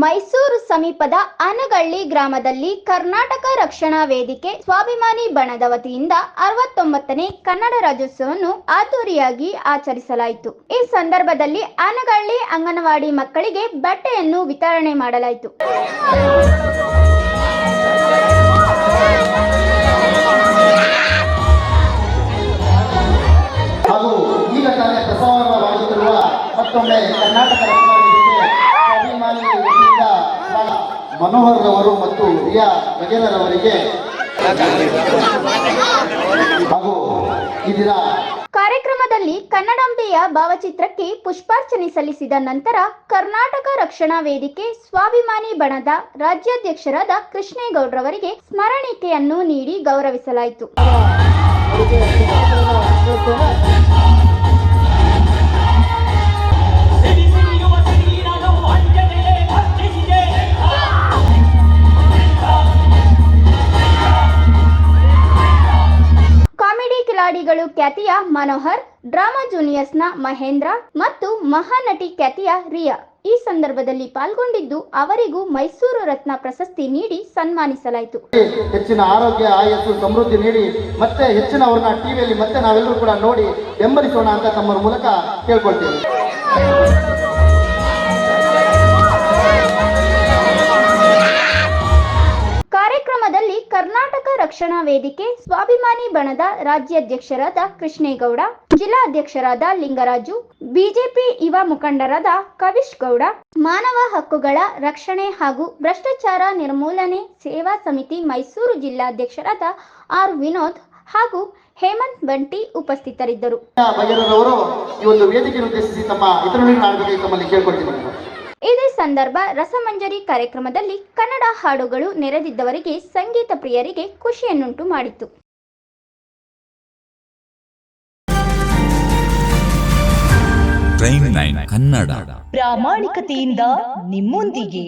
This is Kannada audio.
ಮೈಸೂರು ಸಮೀಪದ ಆನಗಳ್ಳಿ ಗ್ರಾಮದಲ್ಲಿ ಕರ್ನಾಟಕ ರಕ್ಷಣಾ ವೇದಿಕೆ ಸ್ವಾಭಿಮಾನಿ ಬಣದ ವತಿಯಿಂದ 69ನೇ ಕನ್ನಡ ರಾಜ್ಯೋತ್ಸವವನ್ನು ಅದ್ದೂರಿಯಾಗಿ ಆಚರಿಸಲಾಯಿತು. ಈ ಸಂದರ್ಭದಲ್ಲಿ ಆನಗಳ್ಳಿ ಅಂಗನವಾಡಿ ಮಕ್ಕಳಿಗೆ ಬಟ್ಟೆಯನ್ನು ವಿತರಣೆ ಮಾಡಲಾಯಿತು. ಹಾಗೂ ಈಗ ತಾನೇ ಪ್ರಸಾರವಾಗುತ್ತಿರುವ ಮತ್ತೊಮ್ಮೆ ಕರ್ನಾಟಕ ರಕ್ಷಣಾ ವೇದಿಕೆ ಸ್ವಾಭಿಮಾನಿ ವತಿಯಿಂದ ಮನೋಹರ್ ರವರು ಮತ್ತು ರಿಯಾ ಬಗೇಲರವರಿಗೆ ಹಾಗೂ ಈ ದಿನ ಕಾರ್ಯಕ್ರಮದಲ್ಲಿ ಕನ್ನಡಾಂಬೆಯ ಭಾವಚಿತ್ರಕ್ಕೆ ಪುಷ್ಪಾರ್ಚನೆ ಸಲ್ಲಿಸಿದ ನಂತರ ಕರ್ನಾಟಕ ರಕ್ಷಣಾ ವೇದಿಕೆ ಸ್ವಾಭಿಮಾನಿ ಬಣದ ರಾಜ್ಯಾಧ್ಯಕ್ಷರಾದ ಕೃಷ್ಣೇಗೌಡರವರಿಗೆ ಸ್ಮರಣಿಕೆಯನ್ನು ನೀಡಿ ಗೌರವಿಸಲಾಯಿತು. ಕಾಮಿಡಿ ಕಿಲಾಡಿಗಳು ಖ್ಯಾತಿಯ ಮನೋಹರ್, ಡ್ರಾಮಾ ಜೂನಿಯರ್ಸ್ನ ಮಹೇಂದ್ರ ಮತ್ತು ಮಹಾನಟಿ ಖ್ಯಾತಿಯ ರಿಯಾ ಈ ಸಂದರ್ಭದಲ್ಲಿ ಪಾಲ್ಗೊಂಡಿದ್ದು ಅವರಿಗೂ ಮೈಸೂರು ರತ್ನ ಪ್ರಶಸ್ತಿ ನೀಡಿ ಸನ್ಮಾನಿಸಲಾಯಿತು. ಹೆಚ್ಚಿನ ಆರೋಗ್ಯ, ಆಯಸ್ಸು, ಸಮೃದ್ಧಿ ನೀಡಿ ಮತ್ತೆ ಹೆಚ್ಚಿನವ್ರನ್ನ ಟಿವಿಯಲ್ಲಿ ಮತ್ತೆ ನಾವೆಲ್ಲರೂ ಕೂಡ ನೋಡಿ ಬೆಂಬಲಿಸೋಣ ಅಂತ ತಮ್ಮ ಮೂಲಕ ಕೇಳ್ಕೊಳ್ತೀವಿ. ಕಾರ್ಯಕ್ರಮದಲ್ಲಿ ಕರ್ನಾಟಕ ರಕ್ಷಣಾ ವೇದಿಕೆ ಸ್ವಾಭಿಮಾನಿ ಬಣದ ರಾಜ್ಯಾಧ್ಯಕ್ಷರಾದ ಕೃಷ್ಣೇಗೌಡ, ಜಿಲ್ಲಾಧ್ಯಕ್ಷರಾದ ಲಿಂಗರಾಜು, ಬಿಜೆಪಿ ಯುವ ಮುಖಂಡರಾದ ಕವಿಶ್ ಗೌಡ, ಮಾನವ ಹಕ್ಕುಗಳ ರಕ್ಷಣೆ ಹಾಗೂ ಭ್ರಷ್ಟಾಚಾರ ನಿರ್ಮೂಲನೆ ಸೇವಾ ಸಮಿತಿ ಮೈಸೂರು ಜಿಲ್ಲಾಧ್ಯಕ್ಷರಾದ ಆರ್ ವಿನೋದ್ ಹಾಗೂ ಹೇಮಂತ್ ಬಂಟಿ ಉಪಸ್ಥಿತರಿದ್ದರು. ಬಗೆರವರು ಈ ಒಂದು ವೇದಿಕೆಯನ್ನು ಉದ್ದೇಶಿಸಿ ತಮ್ಮ ಇತರರಿಗೆ ಆಡಬೇಕು ತಮ್ಮಲ್ಲಿ ಕೇಳ್ಕೊಳ್ತೀನಿ. ಇದೇ ಸಂದರ್ಭ ರಸಮಂಜರಿ ಕಾರ್ಯಕ್ರಮದಲ್ಲಿ ಕನ್ನಡ ಹಾಡುಗಳು ನೆರೆದಿದ್ದವರಿಗೆ, ಸಂಗೀತ ಪ್ರಿಯರಿಗೆ ಖುಷಿಯನ್ನುಂಟು ಮಾಡಿತು. ಪ್ರೈಮ್ 9 ಕನ್ನಡ ಪ್ರಾಮಾಣಿಕತೆಯಿಂದ ನಿಮ್ಮೊಂದಿಗೆ.